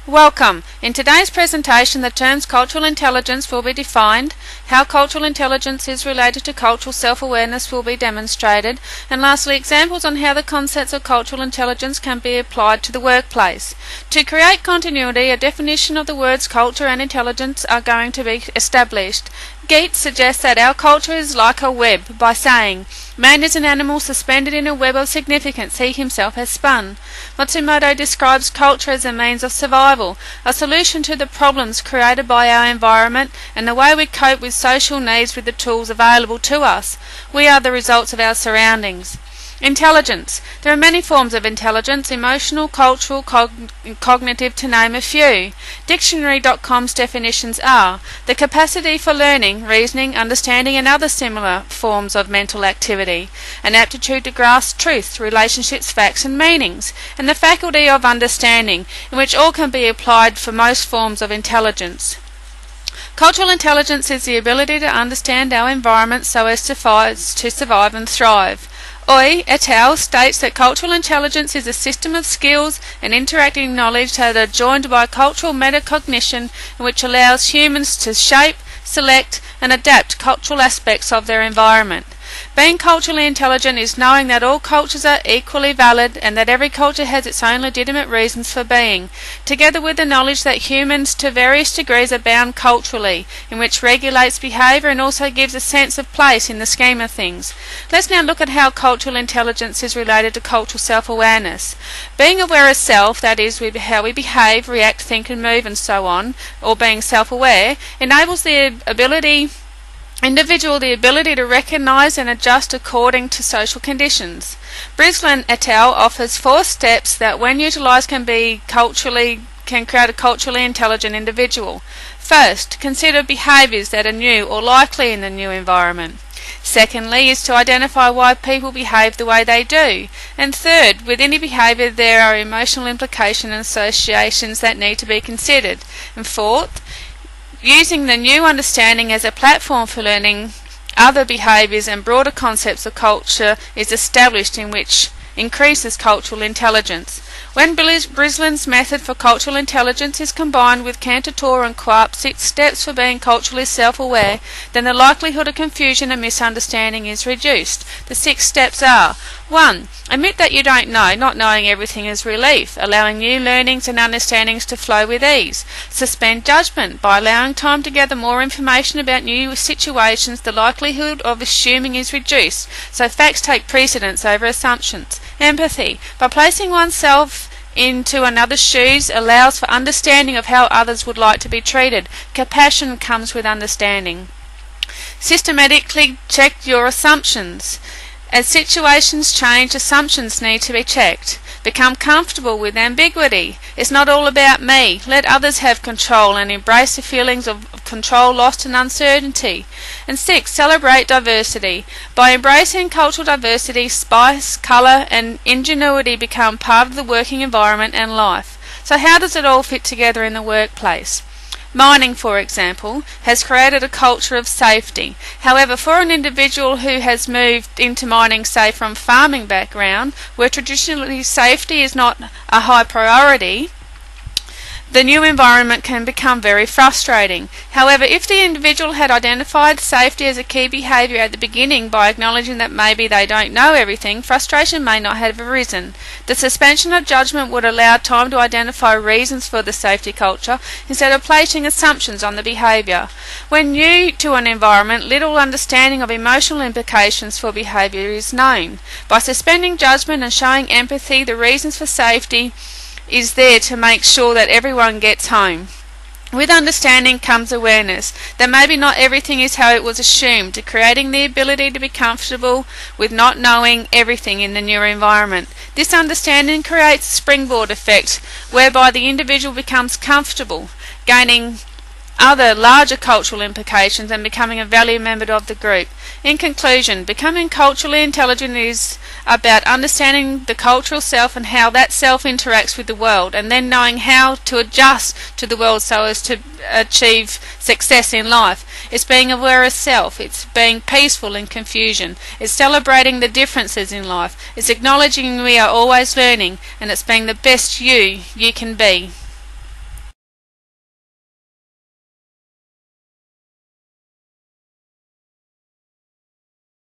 Welcome. In today's presentation, the terms cultural intelligence will be defined, how cultural intelligence is related to cultural self-awareness will be demonstrated, and lastly, examples on how the concepts of cultural intelligence can be applied to the workplace. To create continuity, a definition of the words culture and intelligence are going to be established. Geet suggests that our culture is like a web by saying, man is an animal suspended in a web of significance he himself has spun. Matsumoto describes culture as a means of survival, a solution to the problems created by our environment and the way we cope with social needs with the tools available to us. We are the results of our surroundings. Intelligence. There are many forms of intelligence, emotional, cultural, cognitive to name a few. Dictionary.com's definitions are the capacity for learning, reasoning, understanding and other similar forms of mental activity, an aptitude to grasp truth, relationships, facts and meanings, and the faculty of understanding, in which all can be applied for most forms of intelligence. Cultural intelligence is the ability to understand our environment so as to survive and thrive. Oi et al. States that cultural intelligence is a system of skills and interacting knowledge that are joined by cultural metacognition, which allows humans to shape, select and adapt cultural aspects of their environment. Being culturally intelligent is knowing that all cultures are equally valid and that every culture has its own legitimate reasons for being, together with the knowledge that humans to various degrees are bound culturally, in which regulates behaviour and also gives a sense of place in the scheme of things. Let's now look at how cultural intelligence is related to cultural self-awareness. Being aware of self, that is, how we behave, react, think and move and so on, or being self-aware, enables the individual the ability to recognise and adjust according to social conditions. Brislin et al. Offers 4 steps that when utilised can create a culturally intelligent individual. First, consider behaviours that are new or likely in the new environment. Secondly is to identify why people behave the way they do. And third, with any behaviour there are emotional implications and associations that need to be considered. And fourth, using the new understanding as a platform for learning other behaviours and broader concepts of culture is established, in which increases cultural intelligence. When Brislin's method for cultural intelligence is combined with Cantator and Quarp's 6 steps for being culturally self-aware, then the likelihood of confusion and misunderstanding is reduced. The 6 steps are: 1. Admit that you don't know. Not knowing everything is relief, allowing new learnings and understandings to flow with ease. Suspend judgment. By allowing time to gather more information about new situations, the likelihood of assuming is reduced, so facts take precedence over assumptions. Empathy. By placing oneself into another's shoes allows for understanding of how others would like to be treated. Compassion comes with understanding. Systematically check your assumptions. As situations change, assumptions need to be checked. Become comfortable with ambiguity. It's not all about me. Let others have control and embrace the feelings of control lost and uncertainty. And 6. Celebrate diversity. By embracing cultural diversity, spice, colour and ingenuity become part of the working environment and life. So how does it all fit together in the workplace? Mining, for example, has created a culture of safety. However, for an individual who has moved into mining, say from farming background, where traditionally safety is not a high priority, the new environment can become very frustrating. However, if the individual had identified safety as a key behaviour at the beginning by acknowledging that maybe they don't know everything, frustration may not have arisen. The suspension of judgment would allow time to identify reasons for the safety culture instead of placing assumptions on the behaviour. When new to an environment, little understanding of emotional implications for behaviour is known. By suspending judgment and showing empathy, the reasons for safety is there to make sure that everyone gets home. With understanding comes awareness that maybe not everything is how it was assumed, creating the ability to be comfortable with not knowing everything in the new environment. This understanding creates a springboard effect whereby the individual becomes comfortable, gaining other larger cultural implications and becoming a valued member of the group. In conclusion, becoming culturally intelligent is about understanding the cultural self and how that self interacts with the world, and then knowing how to adjust to the world so as to achieve success in life. It's being aware of self, it's being peaceful in confusion, it's celebrating the differences in life, it's acknowledging we are always learning, and it's being the best you can be.